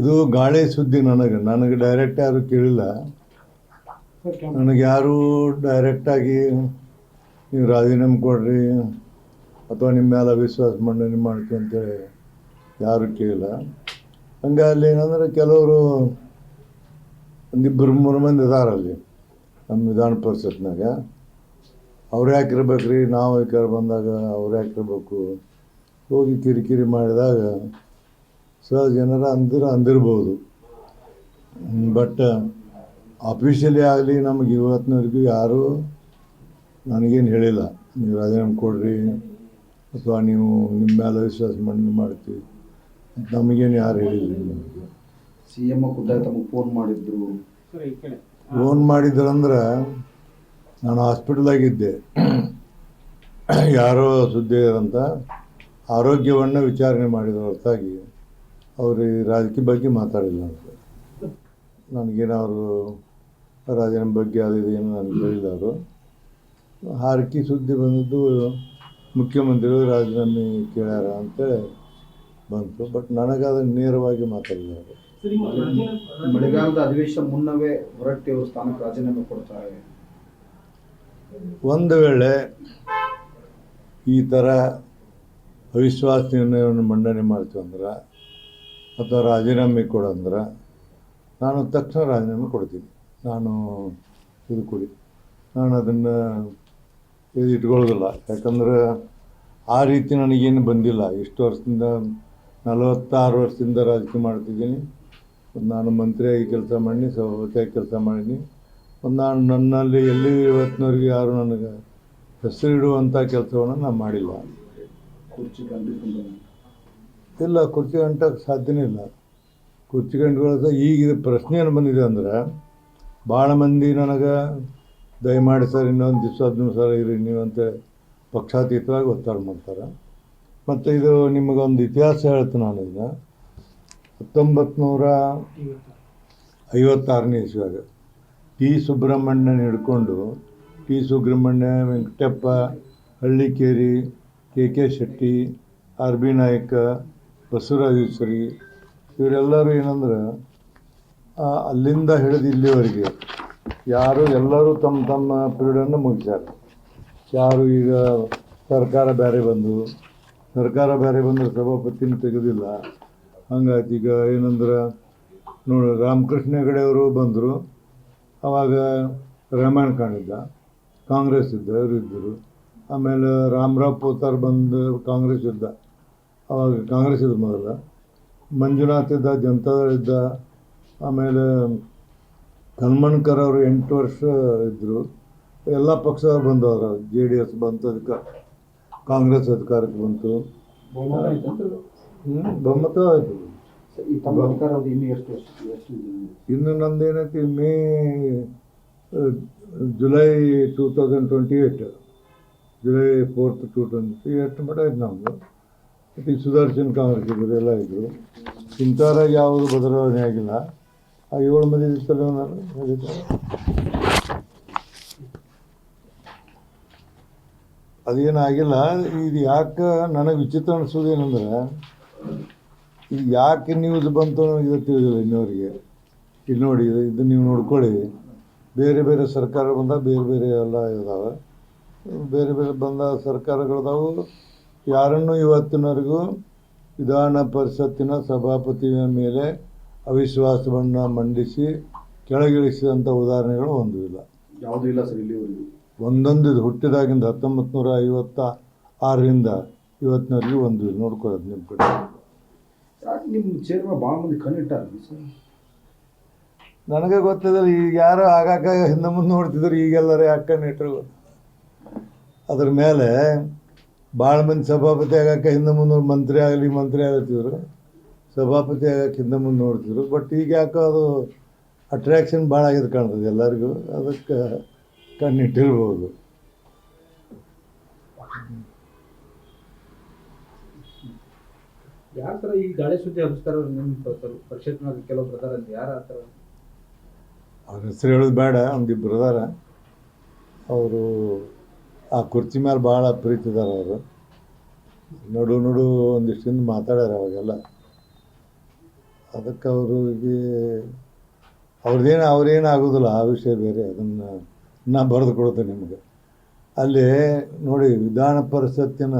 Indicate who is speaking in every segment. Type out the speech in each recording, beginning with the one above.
Speaker 1: ಇದು ಗಾಳಿ ಸುದ್ದಿ. ನನಗೆ ಡೈರೆಕ್ಟ್ ಯಾರು ಕೇಳಿಲ್ಲ. ನನಗೆ ಯಾರು ಡೈರೆಕ್ಟಾಗಿ ನೀವು ರಾಜೀನಾಮೆ ಕೊಡ್ರಿ ಅಥವಾ ನಿಮ್ಮ ಮೇಲೆ ಅವಿಶ್ವಾಸ ಮಂಡನೆ ಮಾಡ್ತೀವಿ ಅಂತೇಳಿ ಯಾರು ಕೇಳಿಲ್ಲ. ಹಂಗೆ ಅಲ್ಲಿ ಏನಂದ್ರೆ ಕೆಲವರು ಒಂದಿಬ್ಬರು ಮೂರು ಮಂದಿ ಇದಾರಲ್ಲಿ ನಮ್ಮ ವಿಧಾನ ಪರಿಷತ್ನಾಗ. ಅವ್ರು ಯಾಕಿರ್ಬೇಕು ರೀ, ನಾವು ಈ ಕಡೆ ಬಂದಾಗ ಅವ್ರು ಯಾಕಿರ್ಬೇಕು ಹೋಗಿ ಕಿರಿಕಿರಿ ಮಾಡಿದಾಗ ಜನರ ಅಂದಿರ್ಬೋದು. ಬಟ್ ಆಫೀಷಿಯಲಿ ಆಗಲಿ ನಮಗೆ ಇವತ್ತಿನವರೆಗೂ ಯಾರೂ ನನಗೇನು ಹೇಳಿಲ್ಲ ನೀವು ರಾಜೀನಾಮೆ ಕೊಡ್ರಿ ಅಥವಾ ನೀವು ನಿಮ್ಮ ಮೇಲೆ ವಿಶ್ವಾಸ ಮಂಡನೆ ಮಾಡ್ತೀವಿ ನಮಗೇನು ಯಾರು ಹೇಳಿಲ್ಲ. ನಿಮಗೆ
Speaker 2: ಸಿ ಎಮ್ ತಮಗೆ ಫೋನ್ ಮಾಡಿದ್ರು?
Speaker 1: ಫೋನ್ ಮಾಡಿದ್ರಂದ್ರೆ ನಾನು ಹಾಸ್ಪಿಟಲಾಗಿದ್ದೆ. ಯಾರೋ ಸುದ್ದಿ ಅಂತ ಆರೋಗ್ಯವನ್ನು ವಿಚಾರಣೆ ಮಾಡಿದ ಹೊರತಾಗಿ ಅವರು ಈ ರಾಜಕೀಯ ಬಗ್ಗೆ ಮಾತಾಡಿಲ್ಲ ಅಂತ. ನನಗೇನು ಅವರು ರಾಜೀನಾಮೆ ಬಗ್ಗೆ ಅದೇನು ನನಗೆ ಹೇಳಿಲ್ಲ. ಅವರು ಹಾರಕಿ ಸುದ್ದಿ ಬಂದದ್ದು ಮುಖ್ಯಮಂತ್ರಿಗಳು ರಾಜೀನಾಮೆ ಕೇಳ್ಯಾರ ಅಂತೇಳಿ ಬಂತು. ಬಟ್ ನನಗೆ ಅದನ್ನು ನೇರವಾಗಿ ಮಾತಾಡಿಲ್ಲ ಅವರು.
Speaker 2: ಮಳೆಗಾಲದ ಅಧಿವೇಶನ ಮುನ್ನವೇ ಹೊರಟ್ಟಿ ಅವರು ಸ್ಥಾನಕ್ಕೆ ರಾಜೀನಾಮೆ ಕೊಡ್ತಾರೆ.
Speaker 1: ಒಂದು ವೇಳೆ ಈ ಥರ ಅವಿಶ್ವಾಸ ನಿರ್ಣಯವನ್ನು ಮಂಡನೆ ಮಾಡ್ತೀವಂದ್ರೆ ಅಥವಾ ರಾಜೀನಾಮೆ ಕೊಡಂದ್ರೆ ನಾನು ತಕ್ಷಣ ರಾಜೀನಾಮೆ ಕೊಡ್ತೀನಿ. ನಾನು ಅದನ್ನು ಇಟ್ಕೊಳ್ಳೋದಿಲ್ಲ. ಯಾಕಂದ್ರೆ ಆ ರೀತಿ ನನಗೇನು ಬಂದಿಲ್ಲ. ಇಷ್ಟು ವರ್ಷದಿಂದ 46 ವರ್ಷದಿಂದ ರಾಜಕೀಯ ಮಾಡ್ತಿದ್ದೀನಿ. ನಾನು ಮಂತ್ರಿಯಾಗಿ ಕೆಲಸ ಮಾಡೀನಿ, ಸಭಾಪತಿಯಾಗಿ ಕೆಲಸ ಮಾಡೀನಿ. ನಾನು ನನ್ನಲ್ಲಿ ಎಲ್ಲಿ ಇವತ್ತಿನವರೆಗೆ ಯಾರು ನನಗೆ ಹೆಸರಿಡುವಂಥ ಕೆಲಸವನ್ನು ನಾನು ಮಾಡಿಲ್ಲ. ಇಲ್ಲ, ಕುರ್ಚಿ ಗಂಟಕ್ಕೆ ಸಾಧ್ಯನೇ ಇಲ್ಲ. ಕುರ್ಚಿ ಗಂಟುಗಳ ಈಗ ಪ್ರಶ್ನೆ ಏನು ಬಂದಿದೆ ಅಂದ್ರೆ ಭಾಳ ಮಂದಿ ನನಗೆ ದಯಮಾಡಿ ಸರ್ ಇನ್ನೊಂದು ದಿವಸ 15 ಸಲ ಇರಿ ನೀವಂತ ಪಕ್ಷಾತೀತವಾಗಿ ಒತ್ತಡ ಮಾಡ್ತಾರೆ. ಮತ್ತು ಇದು ನಿಮಗೊಂದು ಇತಿಹಾಸ ಹೇಳ್ತೀನಿ. ನಾನು ಈಗ 1956ನೇ ಇಸ್ವಿಯಾಗ ಟಿ ಸುಬ್ರಹ್ಮಣ್ಯನ ಹಿಡ್ಕೊಂಡು T Subrahmanya, Venkatappa, Hallikeri, K Shetty, R B Nayak, Basavarajeshwari ಇವರೆಲ್ಲರೂ ಏನಂದ್ರೆ ಅಲ್ಲಿಂದ ಹಿಡಿದು ಇಲ್ಲಿವರೆಗೆ ಎಲ್ಲರೂ ತಮ್ಮ ತಮ್ಮ ಪೀರಿಯಡನ್ನು ಮುಗಿಸ್ಯಾರ. ಯಾರು ಈಗ ಸರ್ಕಾರ ಬೇರೆ ಬಂದ್ರೆ ಸಭಾಪತಿನ ತೆಗೆದಿಲ್ಲ. ಹಂಗಾಯ್ತು. ಈಗ ಏನಂದ್ರೆ ನೋಡಿ, ರಾಮಕೃಷ್ಣ ಹೆಗಡೆ ಅವರು ಬಂದರು, ಆವಾಗ ರಾಮಾಯಣ ಕಾಣಿದ್ದ, ಕಾಂಗ್ರೆಸ್ ಇವರು ಇದ್ದರು. ಆಮೇಲೆ ರಾಮರಾವ್ ಪೋತಾರ್ ಬಂದು ಕಾಂಗ್ರೆಸ್ ಇದ್ದ, ಆವಾಗ ಕಾಂಗ್ರೆಸ್ ಇದ್ದ ಮೊದಲ. ಮಂಜುನಾಥ್ ಇದ್ದ, ಜನತಾದಳ ಇದ್ದ. ಆಮೇಲೆ ಹನುಮಣ್ಕರ್ ಅವರು 8 ವರ್ಷ ಇದ್ದರು. ಎಲ್ಲ ಪಕ್ಷದವ್ರು ಬಂದವರು. JDS ಬಂತು, ಅದಕ್ಕೆ ಕಾಂಗ್ರೆಸ್ ಅಧಿಕಾರಕ್ಕೆ ಬಂತು. ಬಹುಮತ ಆಯಿತು. ಇನ್ನು ನಂದೇನೈತಿ, ಜುಲೈ 2028, ಜುಲೈ 4, 2028 ಮಟ್ಟ ಆಯ್ತು ನಮ್ಮದು. ಮತ್ತು ಈ ಸುದರ್ಶನ್ ಕಾಂಗ್ರೆಸ್ ಇದ್ದರು, ಎಲ್ಲ ಇದ್ದರು. ಇಂಥವ್ರಾಗ ಯಾವುದು ಬದಲಾವಣೆ ಆಗಿಲ್ಲ. ಆ 7 ಮಂದಿ ಅದೇನಾಗಿಲ್ಲ. ಇದು ಯಾಕೆ ನನಗೆ ವಿಚಿತ್ರ ಅನಿಸೋದು ಏನಂದ್ರೆ, ಇದು ಯಾಕೆ ನ್ಯೂಸ್ ಬಂತು ಇದು ತಿಳಿದಿಲ್ಲ ಇನ್ನವರಿಗೆ. ಇಲ್ಲಿ ನೋಡಿ, ಇದು ನೀವು ನೋಡ್ಕೊಳ್ಳಿ. ಬೇರೆ ಬೇರೆ ಸರ್ಕಾರ ಬಂದಾಗ ಬೇರೆ ಬೇರೆ ಎಲ್ಲ ಇದಾವೆ. ಬೇರೆ ಬೇರೆ ಬಂದ ಸರ್ಕಾರಗಳದಾವು. ಯಾರನ್ನು ಇವತ್ತಿನವರೆಗೂ ವಿಧಾನ ಪರಿಷತ್ತಿನ ಸಭಾಪತಿಯ ಮೇಲೆ ಅವಿಶ್ವಾಸವನ್ನು ಮಂಡಿಸಿ ಕೆಳಗಿಳಿಸಿದಂಥ ಉದಾಹರಣೆಗಳು ಒಂದೂ ಇಲ್ಲ.
Speaker 2: ಯಾವುದೂ ಇಲ್ಲ ಸರ್ ಇಲ್ಲಿವರೆಗೂ.
Speaker 1: ಒಂದೊಂದು ಇದು ಹುಟ್ಟಿದಾಗಿಂದ 1956ರಿಂದ ಇವತ್ತಿನವರೆಗೂ ಒಂದು ಇಲ್ಲ. ನೋಡ್ಕೊಳ್ಳೋದು ನಿಮ್ಮ ಕಡೆ.
Speaker 2: ನಿಮ್ಮ ಚೇರ್ಮ ಭಾಳ ಮಂದಿ ಕಣ್ಣಿಟ್ಟಾರ ಸರ್.
Speaker 1: ನನಗೆ ಗೊತ್ತಿಲ್ಲ. ಈಗ ಯಾರು ಆಗಾಗ ಹಿಂದೆ ಮುಂದೆ ನೋಡ್ತಿದ್ರು, ಈಗೆಲ್ಲರೂ ಯಾಕೆ ಇಟ್ಟರು. ಅದ್ರ ಮೇಲೆ ಭಾಳ ಮಂದಿ ಸಭಾಪತಿ ಆಗಕ್ಕೆ ಹಿಂದೆ ಮುಂದೆ ಮಂತ್ರಿ ಆಗತ್ತಿದ್ರು, ಸಭಾಪತಿ ಆಗಕ್ಕೆ ಹಿಂದೆ ಮುಂದೆ ನೋಡ್ತಿದ್ರು. ಬಟ್ ಈಗ ಯಾಕೋ ಅದು ಅಟ್ರ್ಯಾಕ್ಷನ್ ಭಾಳ ಆಗಿದೆ ಕಾಣ್ತದೆ ಎಲ್ಲರಿಗೂ. ಅದಕ್ಕೆ ಕಣ್ಣಿಟ್ಟಿರ್ಬೋದು.
Speaker 3: ಯಾರ ಥರ ಈ ಗಾಳಿ ಸುದ್ದಿ ಹಬ್ಬಿಸ್ತಾರ ನಿಮ್ಮ ಪರಿಷತ್ನಾಗ ಕೆಲವು ಬ್ರದರ್ ಅಂತ ಯಾರು ಆ ಥರ?
Speaker 1: ಅವ್ರ ಹೆಸರು ಹೇಳೋದು ಬೇಡ. ಒಂದಿಬ್ಬರು ಅದಾರ. ಅವರು ಆ ಕುರ್ಚಿ ಮೇಲೆ ಭಾಳ ಪ್ರೀತಿ ಇದ್ದಾರೆ. ಅವರು ನಡು ಒಂದಿಷ್ಟು ಹಿಂದೆ ಮಾತಾಡ್ಯಾರ. ಅವಾಗೆಲ್ಲ ಅದಕ್ಕೆ ಅವರಿಗೆ ಅವ್ರೇನು ಆಗೋದಿಲ್ಲ, ಆ ವಿಷಯ ಬೇರೆ. ಅದನ್ನು ನಾ ಬರೆದು ಕೊಡ್ತೇನೆ ನಿಮಗೆ. ಅಲ್ಲಿ ನೋಡಿ, ವಿಧಾನ ಪರಿಷತ್ತಿನ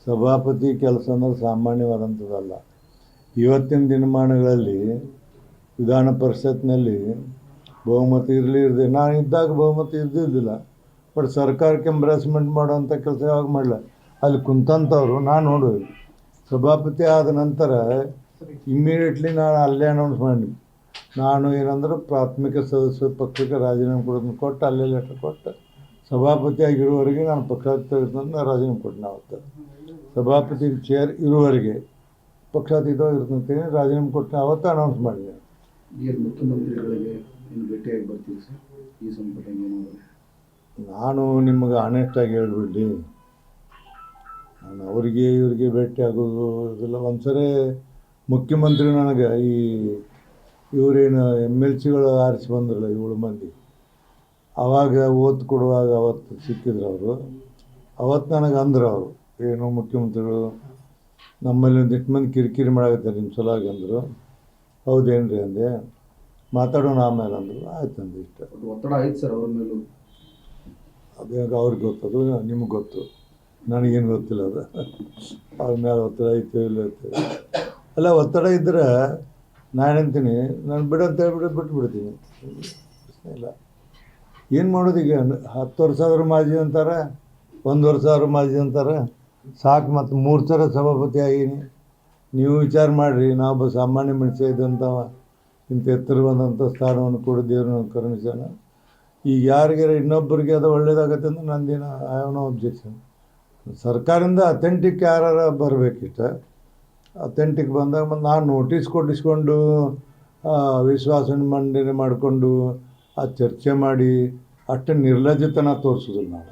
Speaker 1: ಸಭಾಪತಿ ಕೆಲಸ ಅನ್ನೋದು ಸಾಮಾನ್ಯವಾದಂಥದ್ದಲ್ಲ. ಇವತ್ತಿನ ದಿನಮಾನಗಳಲ್ಲಿ ವಿಧಾನ ಪರಿಷತ್ನಲ್ಲಿ ಬಹುಮತ ಇರಲಿ ಇರದೆ, ನಾನು ಇದ್ದಾಗ ಬಹುಮತ ಇದ್ದಿದ್ದಿಲ್ಲ. ಬಟ್ ಸರ್ಕಾರಕ್ಕೆ ಎಂಬ್ರಾಸ್ಮೆಂಟ್ ಮಾಡೋವಂಥ ಕೆಲಸ ಯಾವಾಗ ಮಾಡಲ್ಲ. ಅಲ್ಲಿ ಕುಂತಂಥವ್ರು ನಾನು ನೋಡು, ಸಭಾಪತಿ ಆದ ನಂತರ ಇಮ್ಮಿಡಿಯೇಟ್ಲಿ ನಾನು ಅಲ್ಲೇ ಅನೌನ್ಸ್ ಮಾಡಿ, ನಾನು ಏನಂದ್ರೆ ಪ್ರಾಥಮಿಕ ಸದಸ್ಯ ಪಕ್ಷಕ್ಕೆ ರಾಜೀನಾಮೆ ಕೊಡೋದನ್ನು ಕೊಟ್ಟು, ಅಲ್ಲೇ ಲೆಟರ್ ಕೊಟ್ಟು ಸಭಾಪತಿ ಆಗಿರುವವರೆಗೆ ನಾನು ಪಕ್ಷಾತೀತ ರಾಜೀನಾಮೆ ಕೊಟ್ಟು ಅವತ್ತು ಸಭಾಪತಿ ಚೇರ್ ಇರುವವರೆಗೆ ಪಕ್ಷಾತೀತವಾಗಿ ಇರ್ತಂತೇಳಿ ರಾಜೀನಾಮೆ ಕೊಟ್ಟು ಅವತ್ತು ಅನೌನ್ಸ್ ಮಾಡಿದೆ.
Speaker 2: ಈಗ ಮುಖ್ಯಮಂತ್ರಿಗಳಿಗೆ ಇನ್ನು ಭೇಟಿಯಾಗಿ ಬರ್ತೀವಿ ಸರ್, ಈ ಸಂಪುಟ ಏನಾದರೂ? ನಾನು
Speaker 1: ನಿಮಗೆ ಆನೆಸ್ಟಾಗಿ ಹೇಳ್ಬಿಡ್ಲಿ, ನಾನು ಅವರಿಗೆ ಇವ್ರಿಗೆ ಭೇಟಿ ಆಗೋದು ಇದೆಲ್ಲ. ಒಂದ್ಸರಿ ಮುಖ್ಯಮಂತ್ರಿ ನನಗೆ ಇವರೇನು MLCಗಳು ಆರಿಸಿ ಬಂದ್ರಲ್ಲ 7 ಮಂದಿ, ಆವಾಗ ಓತ್ ಕೊಡುವಾಗ ಅವತ್ತು ಸಿಕ್ಕಿದ್ರು ಅವರು. ಅವತ್ತು ನನಗೆ ಅಂದರು ಅವರು, ಏನು ಮುಖ್ಯಮಂತ್ರಿಗಳು ನಮ್ಮಲ್ಲಿ ಒಂದಿಷ್ಟು ಮಂದಿ ಕಿರಿಕಿರಿ ಮಾಡಾಕತ್ತಾರೆ ನಿಮ್ಮ ಸಲುವಾಗಿ ಅಂದರು. ಹೌದೇನು ರೀ ಅಂದೆ. ಮಾತಾಡೋಣ ಆಮೇಲೆ ಅಂದರು. ಆಯ್ತು ಅಂದೆ. ಇಷ್ಟ
Speaker 2: ಒತ್ತಡ ಆಯ್ತು ಸರ್ ಅವ್ರ ಮೇಲೂ.
Speaker 1: ಅದೇ ಅವ್ರಿಗೆ ಗೊತ್ತದು, ನಿಮಗೆ ಗೊತ್ತು, ನನಗೇನು ಗೊತ್ತಿಲ್ಲ. ಅದು ಅವ್ರ ಮೇಲೆ ಒತ್ತಡ ಐತೆ ಇಲ್ಲ ಐತೆ. ಅಲ್ಲ, ಒತ್ತಡ ಇದ್ದರೆ ನಾನು ಅಂತೀನಿ, ನಾನು ಬಿಡಂತ ಹೇಳ್ಬಿಟ್ಟು ಬಿಟ್ಬಿಡ್ತೀನಿ, ಪ್ರಶ್ನೆ ಇಲ್ಲ. ಏನು ಮಾಡೋದು ಈಗ? 10 ವರ್ಷ ಆದರೂ ಮಾಜಿ ಅಂತಾರೆ, 1 ವರ್ಷ ಆದರೂ ಮಾಜಿ ಅಂತಾರೆ, ಸಾಕು. ಮತ್ತು 3 ಸಲ ಸಭಾಪತಿ ಆಗೀನಿ. ನೀವು ವಿಚಾರ ಮಾಡಿರಿ, ನಾವೊಬ್ಬ ಸಾಮಾನ್ಯ ಮನುಷ್ಯ ಇದ್ದಂಥವ ಇಂಥ ಎತ್ತರ ಬಂದಂಥ ಸ್ಥಾನವನ್ನು ಕೊಡಿದ್ದೇವೆ ನನ್ನ ಕರುಣಿಸೋಣ. ಈಗ ಯಾರಿಗಾರ ಇನ್ನೊಬ್ಬರಿಗೆ ಅದು ಒಳ್ಳೇದಾಗತ್ತೆ ಅಂದ್ರೆ ನಂದೇನು ಐ ಹ್ಯಾವ್ ನೋ ಅಬ್ಜೆಕ್ಷನ್. ಸರ್ಕಾರದಿಂದ ಅಥೆಂಟಿಕ್ ಯಾರು ಬರಬೇಕಿಷ್ಟ, ಅಥೆಂಟಿಕ್ ಬಂದಾಗ ಮತ್ತು ನಾನು ನೋಟಿಸ್ ಕೊಟ್ಟಿಸ್ಕೊಂಡು ವಿಶ್ವಾಸ ಮಂಡನೆ ಮಾಡಿಕೊಂಡು ಆ ಚರ್ಚೆ ಮಾಡಿ ಅಷ್ಟು ನಿರ್ಲಜ್ಜತನ ತೋರಿಸೋದಿಲ್ಲ ನಾವು.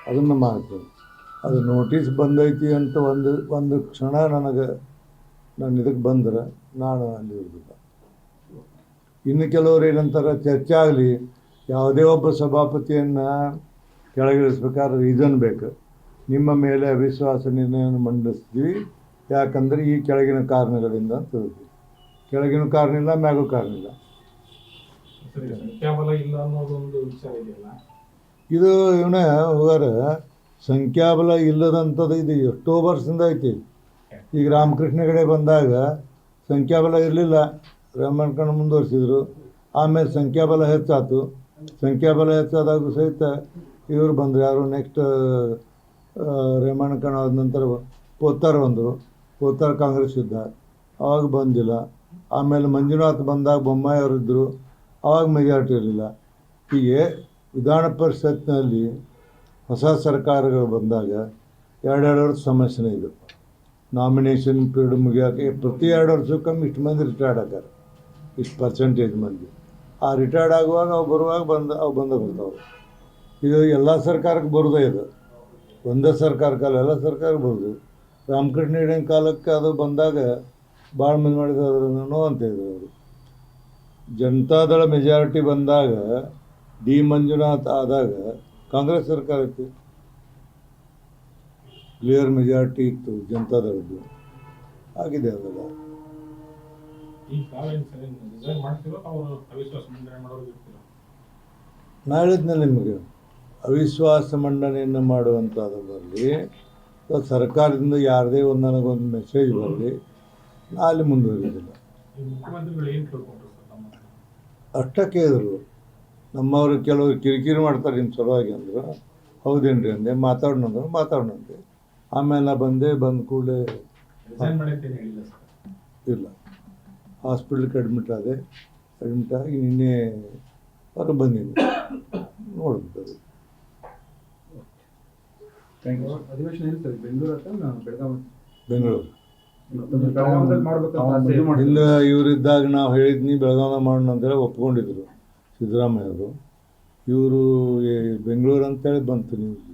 Speaker 1: ಅದನ್ನು ಮಾಡ್ತೇವೆ. ಅದು ನೋಟಿಸ್ ಬಂದೈತಿ ಅಂತ ಒಂದು ಕ್ಷಣ ನಾನು ಇದಕ್ಕೆ ಬಂದರೆ ನಾನು ಅಲ್ಲಿ ಇರೋದಿಲ್ಲ. ಇನ್ನು ಕೆಲವರು ಏನಂತಾರೆ, ಚರ್ಚೆ ಆಗಲಿ, ಯಾವುದೇ ಒಬ್ಬ ಸಭಾಪತಿಯನ್ನು ಕೆಳಗಿಳಿಸ್ಬೇಕಾದ್ರೆ ರೀಸನ್ ಬೇಕು. ನಿಮ್ಮ ಮೇಲೆ ಅವಿಶ್ವಾಸ ನಿರ್ಣಯವನ್ನು ಮಂಡಿಸ್ತೀವಿ, ಯಾಕಂದರೆ ಈ ಕೆಳಗಿನ ಕಾರಣಗಳಿಂದ ಅಂತ ಹೇಳ್ತೀವಿ. ಕೆಳಗಿನ ಕಾರಣ ಇಲ್ಲ, ಮ್ಯಾಗೂ ಕಾರಣ ಇಲ್ಲ.
Speaker 4: ಸಂಖ್ಯಾಬಲ ಇಲ್ಲ ಅನ್ನೋದೊಂದು ವಿಚಾರ ಇದೆಯಲ್ಲ,
Speaker 1: ಇದು ಇವನ ಹೋಗಾರ ಸಂಖ್ಯಾಬಲ ಇಲ್ಲದಂಥದ್ದು ಇದು ಎಷ್ಟೋ ವರ್ಷದಿಂದ ಐತಿ. ಈಗ ರಾಮಕೃಷ್ಣ ಹೆಗಡೆ ಬಂದಾಗ ಸಂಖ್ಯಾಬಲ ಇರಲಿಲ್ಲ, ರಾಮಣ್ಣ ಮುಂದುವರಿಸಿದ್ರು. ಆಮೇಲೆ ಸಂಖ್ಯಾಬಲ ಹೆಚ್ಚಾಯ್ತು. ಸಂಖ್ಯಾಬಲ ಹೆಚ್ಚಾದಾಗ ಸಹಿತ ಇವರು ಬಂದರು, ಯಾರು ನೆಕ್ಸ್ಟ್ ರೇಮಣ್ಣ ಆದ ನಂತರ ಪೋತ್ತಾರ್ ಬಂದರು. ಪೋತ್ತಾರ್ ಕಾಂಗ್ರೆಸ್ ಇದ್ದ, ಆವಾಗ ಬಂದಿಲ್ಲ. ಆಮೇಲೆ ಮಂಜುನಾಥ್ ಬಂದಾಗ ಬೊಮ್ಮಾಯಿ ಅವರಿದ್ದರು, ಆವಾಗ ಮೆಜಾರಿಟಿ ಇರಲಿಲ್ಲ. ಹೀಗೆ ವಿಧಾನ ಪರಿಷತ್ನಲ್ಲಿ ಹೊಸ ಸರ್ಕಾರಗಳು ಬಂದಾಗ 2 ವರ್ಷ ಸಮಸ್ಯೆನೇ ಇದು. ನಾಮಿನೇಷನ್ ಪೀರಿಯಡ್ ಮುಗಿಯೋಕೆ ಪ್ರತಿ 2 ವರ್ಷಕ್ಕೊಮ್ಮೆ ಇಷ್ಟು ಮಂದಿ ರಿಟೈರ್ಡ್ ಆಗ್ತಾರೆ, ಇಷ್ಟು ಪರ್ಸೆಂಟೇಜ್ ಮಂದಿ. ಆ ರಿಟೈರ್ಡ್ ಆಗುವಾಗ ಅವು ಬರುವಾಗ ಅವು ಬಂದ ಬರ್ತಾವೆ. ಇದು ಎಲ್ಲ ಸರ್ಕಾರಕ್ಕೆ ಬರೋದೇ ಇದು, ಒಂದೇ ಸರ್ಕಾರಕ್ಕಲ್ಲ, ಎಲ್ಲ ಸರ್ಕಾರಕ್ಕೆ ಬರೋದು. ರಾಮಕೃಷ್ಣ ಹೆಗಡೆ ಕಾಲಕ್ಕೆ ಅದು ಬಂದಾಗ ಭಾಳ ಮಂದಿ ಮಾಡಿದ್ರು ಅಂತ ಇದ್ರು ಅವರು. ಜನತಾದಳ ಮೆಜಾರಿಟಿ ಬಂದಾಗ ಡಿ ಮಂಜುನಾಥ್ ಆದಾಗ ಕಾಂಗ್ರೆಸ್ ಸರ್ಕಾರ ಇತ್ತು, ಕ್ಲಿಯರ್ ಮೆಜಾರಿಟಿ ಇತ್ತು ಜನತಾದಳದ್ದು. ಆಗಿದೆ ಅದೆಲ್ಲ. ನಾ ಹೇಳಿದ್ನಲ್ಲ ನಿಮಗೆ, ಅವಿಶ್ವಾಸ ಮಂಡನೆಯನ್ನು ಮಾಡುವಂಥದ್ದು ಬರಲಿ, ಸರ್ಕಾರದಿಂದ ಯಾರದೇ ನನಗೊಂದು ಮೆಸೇಜ್ ಬರಲಿ, ನಾ ಅಲ್ಲಿ ಮುಂದುವರಿಯೋದಿಲ್ಲ. ಅಷ್ಟಕ್ಕೆ ಇದ್ರು ನಮ್ಮವರು ಕೆಲವರು ಕಿರಿಕಿರಿ ಮಾಡ್ತಾರೆ ನಿಮ್ಮ ಸಲುವಾಗಿ ಅಂದರು. ಹೌದೇನ್ರಿ ಅಂದೆ. ಮಾತಾಡೋಣಂತೆ. ಆಮೇಲೆ ನಾ ಬಂದ ಕೂಡಲೇ ಇಲ್ಲ, ಹಾಸ್ಪಿಟ್ಲಿಗೆ ಅಡ್ಮಿಟ್ ಆಗಿ ನಿನ್ನೆ ಹೊರಗೆ ಬಂದೀನಿ. ನೋಡ್ಬೋದು.
Speaker 2: Thank you.
Speaker 3: ಅಧಿವೇಶನ ಎಲ್ಲಿ ಸರ್? ಬೆಂಗಳೂರು ಅಥವಾ ಬೆಳಗಾವಿ?
Speaker 1: ಬೆಂಗಳೂರು.
Speaker 3: ಬೆಳಗಾವಿಯಲ್ಲಿ ಮಾಡ್ಬೇಕಂತ
Speaker 1: ಇಲ್ಲ, ಇವರಿದ್ದಾಗ ನಾವು ಹೇಳಿದ್ನಿ ಬೆಳಗಾವಿ ಮಾಡೋಣ ಅಂತೇಳಿ ಒಪ್ಕೊಂಡಿದ್ರು ಸಿದ್ದರಾಮಯ್ಯವರು. ಇವರು ಬೆಂಗಳೂರು ಅಂತೇಳಿ ಬಂತು ನ್ಯೂಸ್.